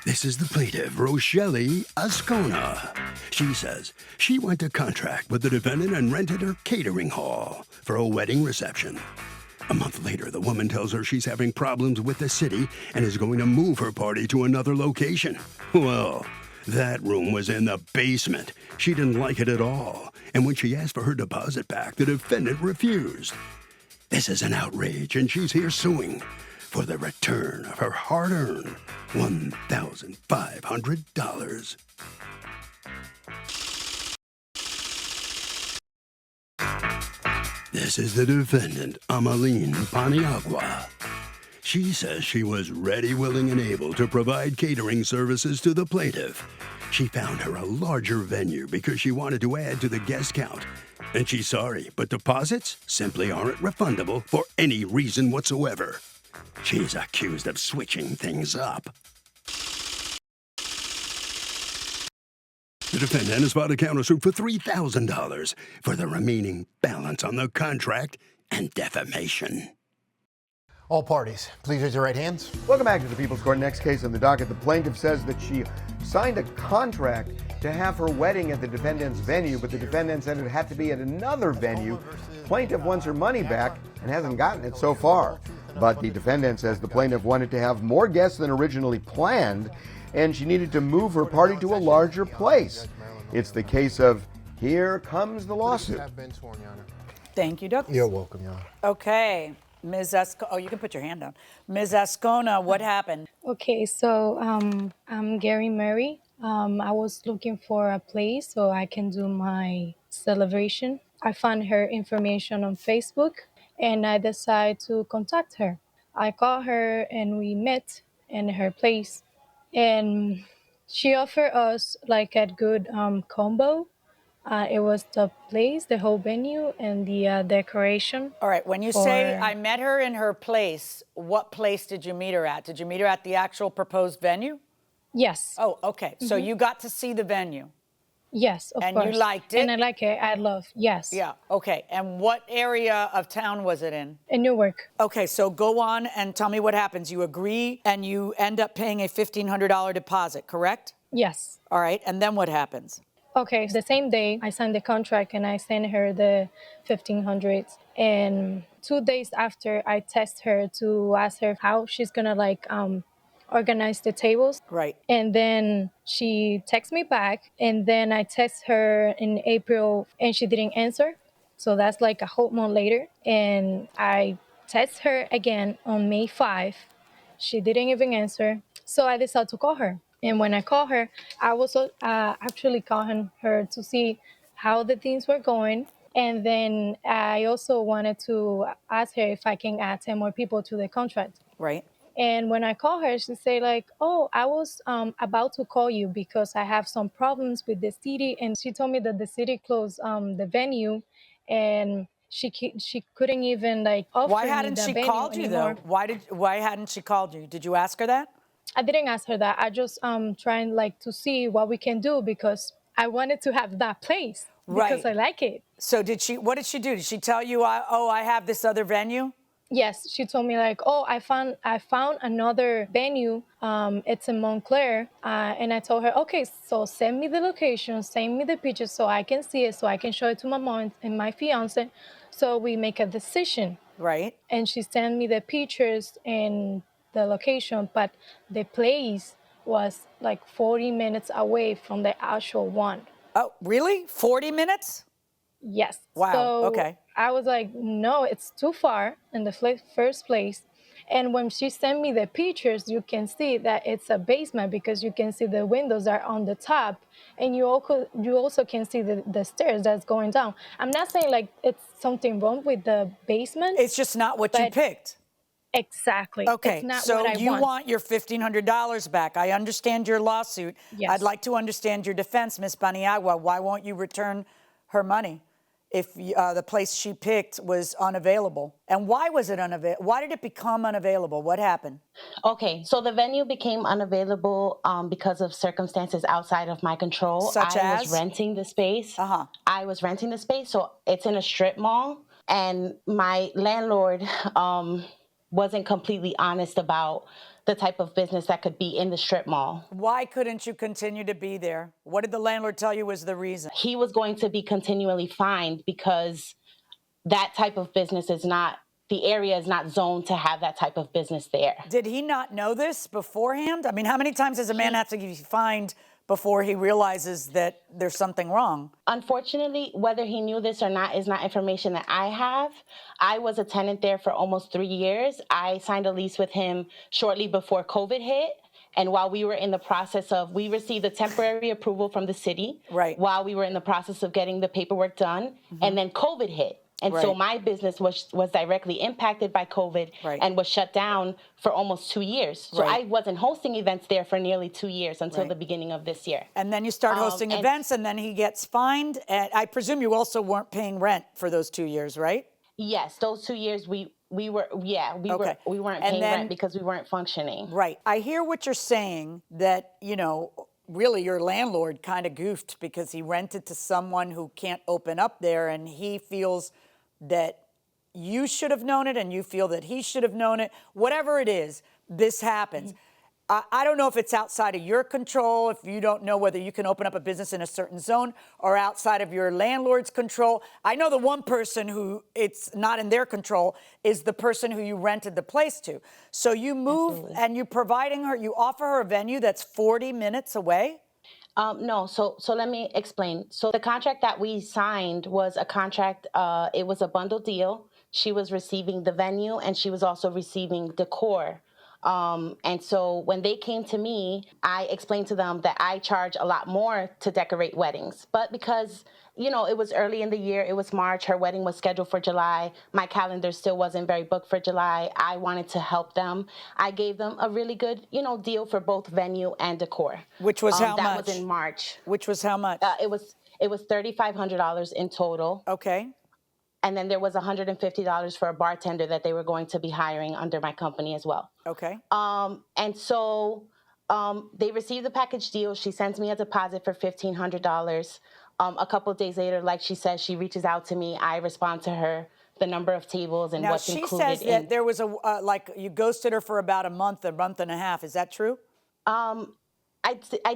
This is the plaintiff, Rochelle Ascona. She says she went to contract with the defendant and rented her catering hall for a wedding reception. A month later, the woman tells her she's having problems with the city and is going to move her party to another location. Well, that room was in the basement. She didn't like it at all, and when she asked for her deposit back, the defendant refused. This is an outrage, and she's here suing for the return of her hard-earned $1,500. This is the defendant, Amaline Paniagua. She says she was ready, willing, and able to provide catering services to the plaintiff. She found her a larger venue because she wanted to add to the guest count. And she's sorry, but deposits simply aren't refundable for any reason whatsoever. She's accused of switching things up. The defendant has filed a countersuit for $3,000 for the remaining balance on the contract and defamation. All parties, please raise your right hands. Welcome back to the People's Court. Next case on the docket. The plaintiff says that she signed a contract to have her wedding at the defendant's venue, but the defendant said it had to be at another venue. Plaintiff wants her money back and hasn't gotten it so far. But the defendant says the plaintiff wanted to have more guests than originally planned, and she needed to move her party to a larger place. It's the case of here comes the lawsuit. Thank you, Douglas. You're welcome, Your Honor. Okay, Ms. Ascona. Oh, you can put your hand down. Ms. Ascona, what happened? Okay, so I'm Gary Murray. I was looking for a place so I can do my celebration. I found her information on Facebook, and I decided to contact her. I called her and we met in her place, and she offered us like a good combo. It was the place, the whole venue, and the decoration. All right, when you say I met her in her place, what place did you meet her at? Did you meet her at the actual proposed venue? Yes. Oh, okay. So you got to see the venue. Yes, of course. And you liked it? And I like it. I love, yes. Yeah, okay. And what area of town was it in? In Newark. Okay, so go on and tell me what happens. You agree and you end up paying a $1,500 deposit, correct? Yes. All right, and then what happens? Okay, the same day I signed the contract and I sent her the 1,500. And 2 days after, I text her to ask her how she's gonna organize the tables. Right. And then she texts me back, and then I text her in April and she didn't answer. So that's like a whole month later. And I text her again on May 5. She didn't even answer. So I decided to call her. And when I called her, I was actually calling her to see how the things were going. And then I also wanted to ask her if I can add 10 more people to the contract. Right. And when I called her, she said like, oh, I was about to call you because I have some problems with the city. And she told me that the city closed the venue, and she couldn't even offer Why me hadn't the she venue called you anymore. though? Why hadn't she called you? Did you ask her that? I didn't ask her that. I just trying to see what we can do because I wanted to have that place because I like it. So what did she do? Did she tell you, I have this other venue? Yes, she told me oh, I found another venue. It's in Montclair, and I told her, okay, so send me the location, send me the pictures so I can see it, so I can show it to my mom and my fiance, so we make a decision. Right. And she sent me the pictures and the location, but the place was 40 minutes away from the actual one. Oh, really? 40 minutes? Yes. Wow, So okay. I was like, no, it's too far in the first place. And when she sent me the pictures, you can see that it's a basement because you can see the windows are on the top, and you also can see the stairs that's going down. I'm not saying it's something wrong with the basement. It's just not what you picked. Exactly. Okay, it's not so what I you want your $1,500 back. I understand your lawsuit. Yes. I'd like to understand your defense, Ms. Paniagua. Why won't you return her money if the place she picked was unavailable? And why was it unavailable? Why did it become unavailable? What happened? Okay, so the venue became unavailable because of circumstances outside of my control. Such as? I was renting the space. I was renting the space, so it's in a strip mall. And my landlord wasn't completely honest about the type of business that could be in the strip mall. Why couldn't you continue to be there? What did the landlord tell you was the reason? He was going to be continually fined because that type of business is not, the area is not zoned to have that type of business there. Did he not know this beforehand? I mean, how many times does a man have to be fined before he realizes that there's something wrong? Unfortunately, whether he knew this or not is not information that I have. I was a tenant there for almost 3 years. I signed a lease with him shortly before COVID hit. And while we were in the process of, we received a temporary approval from the city. Right. While we were in the process of getting the paperwork done. And then COVID hit. And so Right. my business was directly impacted by COVID Right. and was shut down for almost 2 years. So Right. I wasn't hosting events there for nearly 2 years until Right. the beginning of this year. And then you start hosting and- events, and then he gets fined. And I presume you also weren't paying rent for those 2 years, right? Yes, those 2 years we weren't Okay. weren't And paying then- rent because we weren't functioning. Right. I hear what you're saying, that, really your landlord kind of goofed because he rented to someone who can't open up there, and he feels that you should have known it and you feel that he should have known it. Whatever it is, this happens. I don't know if it's outside of your control, if you don't know whether you can open up a business in a certain zone, or outside of your landlord's control. I know the one person who it's not in their control is the person who you rented the place to. So you move Absolutely. and you offer her a venue that's 40 minutes away? No, so let me explain. So the contract that we signed was a contract, it was a bundle deal. She was receiving the venue and she was also receiving decor. And so when they came to me, I explained to them that I charge a lot more to decorate weddings. But because, it was early in the year, it was March, her wedding was scheduled for July, my calendar still wasn't very booked for July, I wanted to help them. I gave them a really good, deal for both venue and decor. Which was how that much? was in March. Which was how much? It was $3,500 in total. Okay. And then there was $150 for a bartender that they were going to be hiring under my company as well. Okay. And so they received the package deal. She sends me a deposit for $1,500. A couple of days later, like she says, she reaches out to me. I respond to her, the number of tables and Now, what's she included. says that there was you ghosted her for about a month and a half. Is that true? I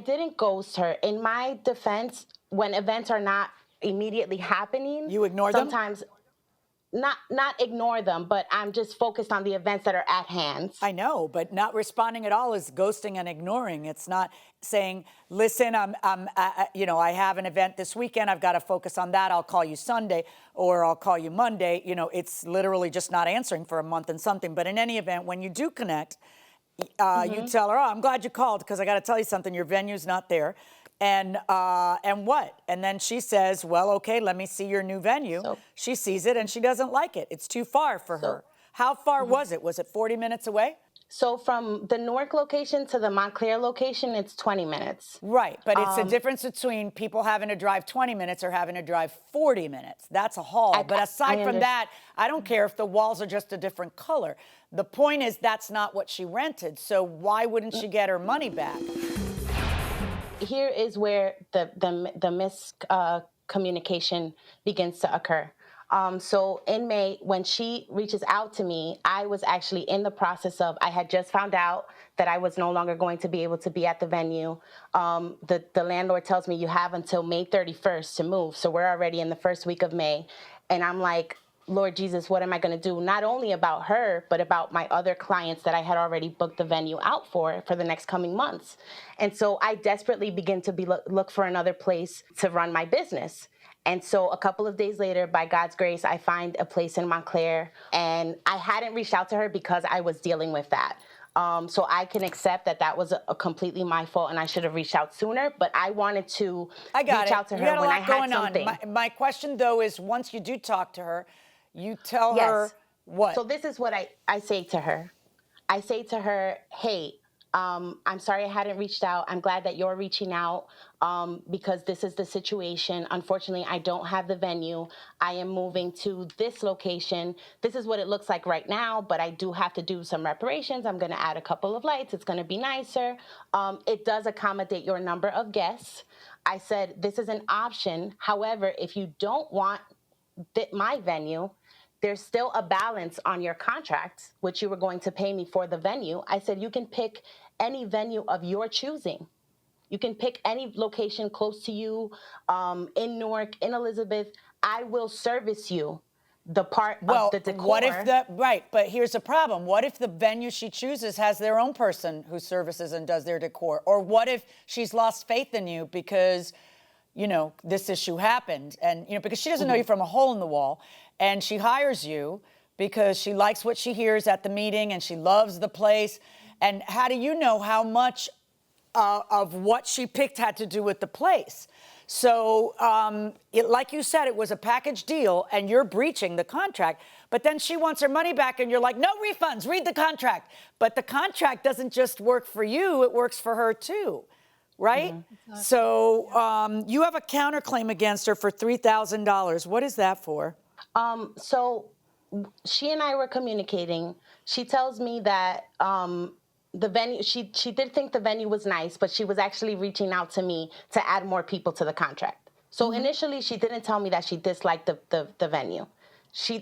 didn't ghost her. In my defense, when events are not immediately happening, You ignore them? sometimes not ignore them, but I'm just focused on the events that are at hand. I know, but not responding at all is ghosting and ignoring. It's not saying, "Listen, I have an event this weekend. I've got to focus on that. I'll call you Sunday, or I'll call you Monday." It's literally just not answering for a month and something. But in any event, when you do connect, you tell her, "Oh, I'm glad you called because I got to tell you something. Your venue's not there." And what? And then she says, "Well, okay, let me see your new venue." She sees it and she doesn't like it. It's too far for her. How far was it? Was it 40 minutes away? So from the Newark location to the Montclair location, it's 20 minutes. Right, but it's a difference between people having to drive 20 minutes or having to drive 40 minutes. That's a haul. But aside from that, I don't care if the walls are just a different color. The point is that's not what she rented. So why wouldn't she get her money back? Here is where the miscommunication begins to occur. So in May, when she reaches out to me, I was actually in the process of, I had just found out that I was no longer going to be able to be at the venue. The landlord tells me you have until May 31st to move. So we're already in the first week of May. And I'm like, Lord Jesus, what am I going to do? Not only about her, but about my other clients that I had already booked the venue out for the next coming months. And so I desperately begin to look for another place to run my business. And so a couple of days later, by God's grace, I find a place in Montclair. And I hadn't reached out to her because I was dealing with that. So I can accept that was a completely my fault and I should have reached out sooner. But I wanted to reach out to her when I had something. My question, though, is once you do talk to her, you tell her what? So this is what I say to her. I say to her, hey, I'm sorry I hadn't reached out. I'm glad that you're reaching out because this is the situation. Unfortunately, I don't have the venue. I am moving to this location. This is what it looks like right now, but I do have to do some reparations. I'm going to add a couple of lights. It's going to be nicer. It does accommodate your number of guests. I said, this is an option. However, if you don't want my venue, there's still a balance on your contract, which you were going to pay me for the venue. I said, you can pick any venue of your choosing. You can pick any location close to you, in Newark, in Elizabeth. I will service you the part of the decor. What if but here's the problem. What if the venue she chooses has their own person who services and does their decor? Or what if she's lost faith in you because, this issue happened and, because she doesn't know you from a hole in the wall and she hires you because she likes what she hears at the meeting and she loves the place. And how do you know how much of what she picked had to do with the place? So, like you said, it was a package deal and you're breaching the contract, but then she wants her money back and you're like, no refunds, read the contract. But the contract doesn't just work for you, it works for her too, right? Exactly. So you have a counterclaim against her for $3,000. What is that for? So she and I were communicating. She tells me that the venue, she did think the venue was nice, but she was actually reaching out to me to add more people to the contract. So initially, she didn't tell me that she disliked the venue.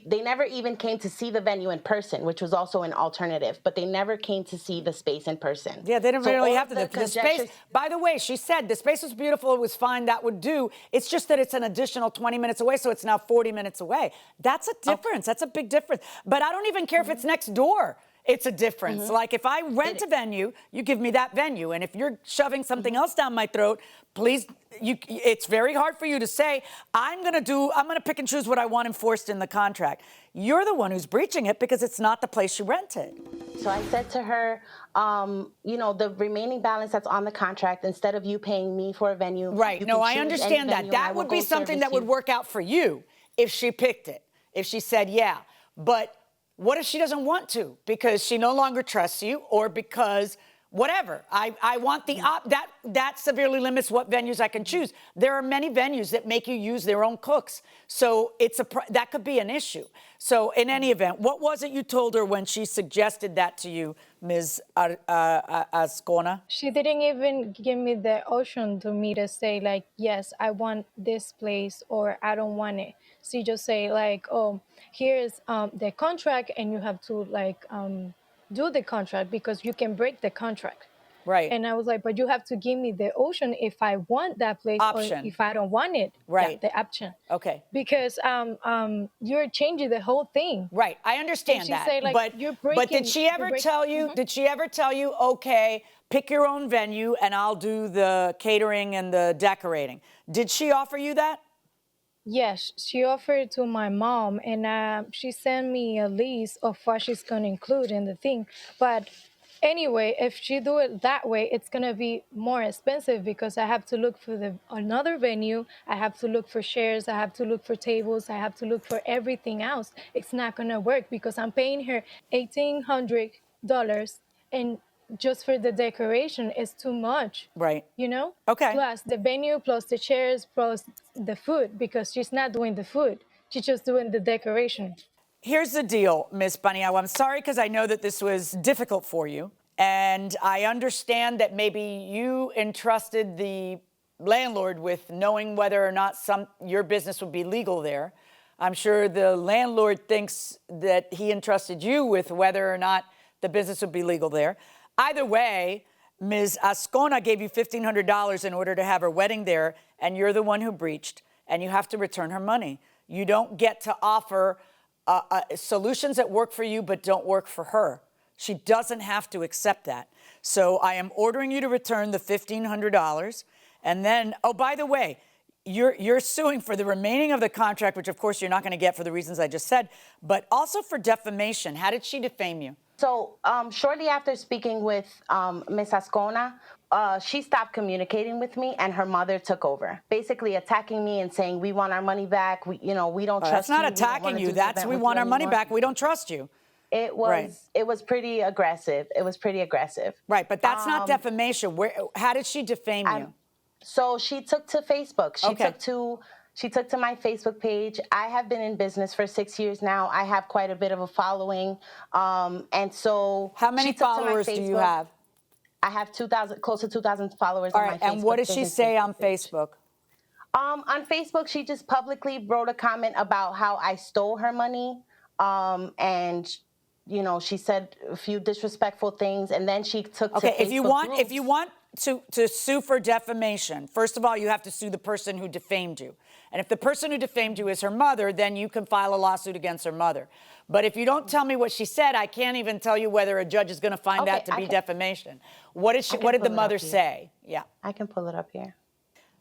They never even came to see the venue in person, which was also an alternative, but they never came to see the space in person. Yeah, they didn't really have to. The space, by the way, she said the space was beautiful, it was fine, that would do. It's just that it's an additional 20 minutes away, so it's now 40 minutes away. That's a difference. That's a big difference. But I don't even care if it's next door. It's a difference. Like if I rent a venue, you give me that venue. And if you're shoving something else down my throat, please, it's very hard for you to say, I'm going to pick and choose what I want enforced in the contract. You're the one who's breaching it because it's not the place you rented. So I said to her, the remaining balance that's on the contract, instead of you paying me for a venue. Right. No, I understand that. That would be something that would work out for you if she picked it, if she said, yeah. But what if she doesn't want to because she no longer trusts you or because whatever? I want that severely limits what venues I can choose. There are many venues that make you use their own cooks. So that could be an issue. So in any event, what was it you told her when she suggested that to you, Ms. Ascona? She didn't even give me the option to me to say like, yes, I want this place or I don't want it. She just say like, oh, here's the contract and you have to do the contract because you can break the contract. Right. And I was like, but you have to give me the option if I want that place or if I don't want it. Right. The option. Okay. Because you're changing the whole thing. Right. I understand that. Say, like, but did she ever tell you, okay, pick your own venue and I'll do the catering and the decorating? Did she offer you that? Yes, she offered to my mom, and she sent me a list of what she's going to include in the thing. But anyway, if she do it that way, it's going to be more expensive because I have to look for another venue. I have to look for chairs. I have to look for tables. I have to look for everything else. It's not going to work because I'm paying her $1,800 and just for the decoration is too much. Right. Okay. Plus the venue, plus the chairs, plus the food, because she's not doing the food. She's just doing the decoration. Here's the deal, Ms. Paniagua. I'm sorry because I know that this was difficult for you. And I understand that maybe you entrusted the landlord with knowing whether or not your business would be legal there. I'm sure the landlord thinks that he entrusted you with whether or not the business would be legal there. Either way, Ms. Ascona gave you $1,500 in order to have her wedding there, and you're the one who breached, and you have to return her money. You don't get to offer solutions that work for you but don't work for her. She doesn't have to accept that. So I am ordering you to return the $1,500, and then, oh, by the way, you're suing for the remaining of the contract, which of course you're not going to get for the reasons I just said, but also for defamation. How did she defame you? So shortly after speaking with Ms. Ascona, she stopped communicating with me and her mother took over, basically attacking me and saying, we want our money back. We don't trust you. That's not attacking you. That's we want our money back. We don't trust you. It was pretty aggressive. It was pretty aggressive. Right. But that's not defamation. How did she defame you? So she took to Facebook. She took to my Facebook page. I have been in business for 6 years now. I have quite a bit of a following. And so how many followers do you have? I have close to 2,000 followers on my Facebook. And what does she say on Facebook? On Facebook, she just publicly wrote a comment about how I stole her money. and she said a few disrespectful things, and then she took to Okay, if you Facebook want groups. to sue for defamation, first of all, you have to sue the person who defamed you. And if the person who defamed you is her mother, then you can file a lawsuit against her mother. But if you don't tell me what she said, I can't even tell you whether a judge is going to find that to be defamation. What did the mother say? Yeah. I can pull it up here.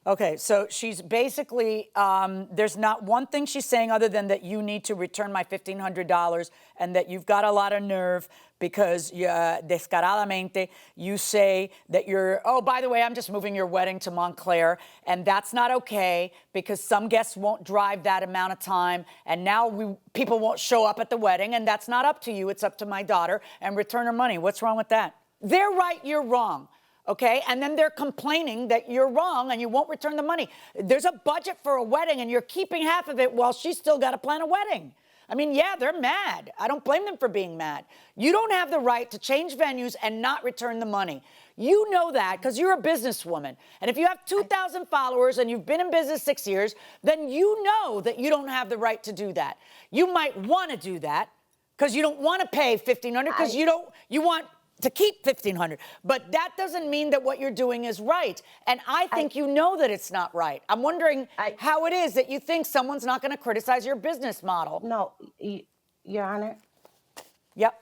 Okay, so she's basically, there's not one thing she's saying other than that you need to return my $1,500 and that you've got a lot of nerve because descaradamente you say that oh, by the way, I'm just moving your wedding to Montclair, and that's not okay because some guests won't drive that amount of time, and now people won't show up at the wedding, and that's not up to you, it's up to my daughter, and return her money. What's wrong with that? They're right, you're wrong. Okay, and then they're complaining that you're wrong and you won't return the money. There's a budget for a wedding and you're keeping half of it while she's still got to plan a wedding. I mean, yeah, they're mad. I don't blame them for being mad. You don't have the right to change venues and not return the money. You know that because you're a businesswoman. And if you have 2,000 followers and you've been in business 6 years, then you know that you don't have the right to do that. You might want to do that because you don't want to pay $1,500 because you want to keep $1,500. But that doesn't mean that what you're doing is right. And I think you know that it's not right. I'm wondering how it is that you think someone's not going to criticize your business model. No, Your Honor. Yep.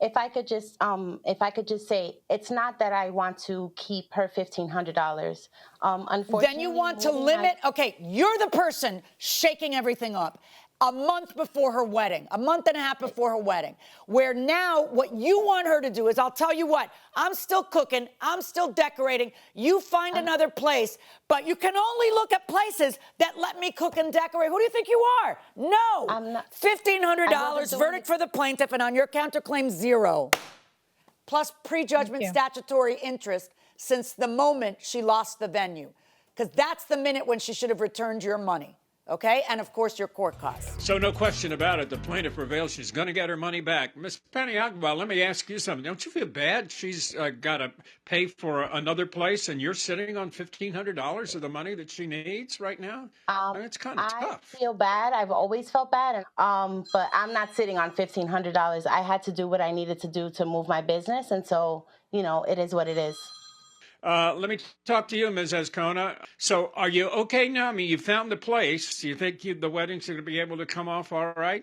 If I could just say, it's not that I want to keep her $1,500. Unfortunately, then you want to limit. Okay, you're the person shaking everything up. A month before her wedding, a month and a half before her wedding, where now what you want her to do is, I'll tell you what, I'm still cooking, I'm still decorating, you find another place, but you can only look at places that let me cook and decorate. Who do you think you are? No. $1,500, verdict for the plaintiff, and on your counterclaim, $0. Plus prejudgment statutory interest since the moment she lost the venue. Because that's the minute when she should have returned your money. Okay, and of course your court costs. So no question about it, the plaintiff prevails. She's going to get her money back. Ms. Paniagua, let me ask you something. Don't you feel bad? She's got to pay for another place, and you're sitting on $1,500 of the money that she needs right now? I mean, it's kind of tough. I feel bad. I've always felt bad, but I'm not sitting on $1,500. I had to do what I needed to do to move my business, and so, it is what it is. Let me talk to you, Ms. Azcona. So are you okay now? I mean, you found the place. Do you think the wedding's going to be able to come off all right?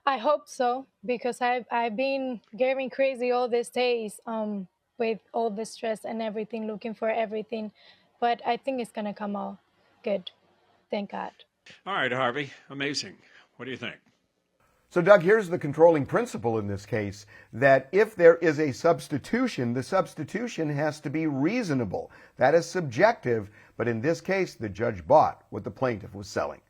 I hope so, because I've been getting crazy all these days with all the stress and everything, looking for everything. But I think it's going to come out good. Thank God. All right, Harvey. Amazing. What do you think? So, Doug, here's the controlling principle in this case, that if there is a substitution, the substitution has to be reasonable. That is subjective, but in this case, the judge bought what the plaintiff was selling.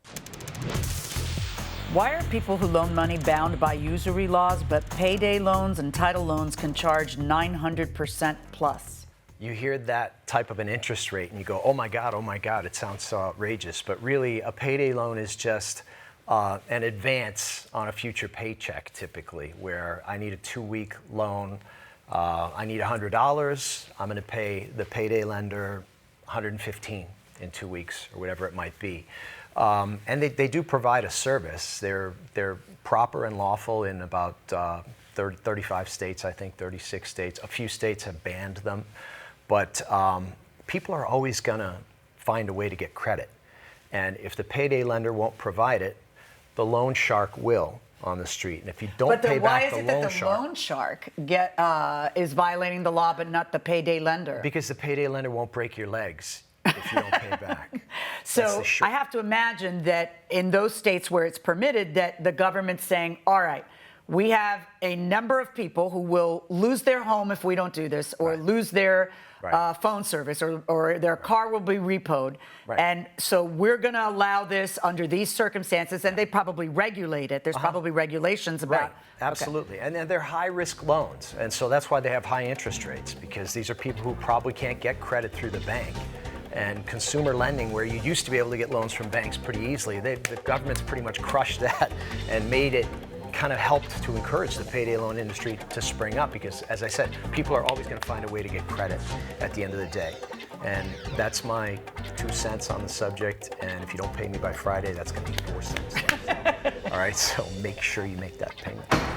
Why are people who loan money bound by usury laws, but payday loans and title loans can charge 900% plus? You hear that type of an interest rate and you go, oh my God, it sounds so outrageous. But really, a payday loan is just an advance on a future paycheck, typically, where I need a 2-week loan. I need $100. I'm going to pay the payday lender $115 in 2 weeks, or whatever it might be. And they do provide a service. They're proper and lawful in about 35 states, I think, 36 states. A few states have banned them. But people are always going to find a way to get credit. And if the payday lender won't provide it, the loan shark will on the street. And if you don't pay back the loan shark... But why is it that the loan shark is violating the law but not the payday lender? Because the payday lender won't break your legs if you don't pay back. So I have to imagine that in those states where it's permitted, that the government's saying, all right, we have a number of people who will lose their home if we don't do this, or lose their phone service, or their car will be repoed. And so we're going to allow this under these circumstances, and they probably regulate it. There's probably regulations about Absolutely. And they're high-risk loans, and so that's why they have high interest rates, because these are people who probably can't get credit through the bank. And consumer lending, where you used to be able to get loans from banks pretty easily, the government's pretty much crushed that and made it kind of helped to encourage the payday loan industry to spring up, because, as I said, people are always going to find a way to get credit at the end of the day. And that's my 2 cents on the subject. And if you don't pay me by Friday, that's going to be 4 cents. All right, so make sure you make that payment.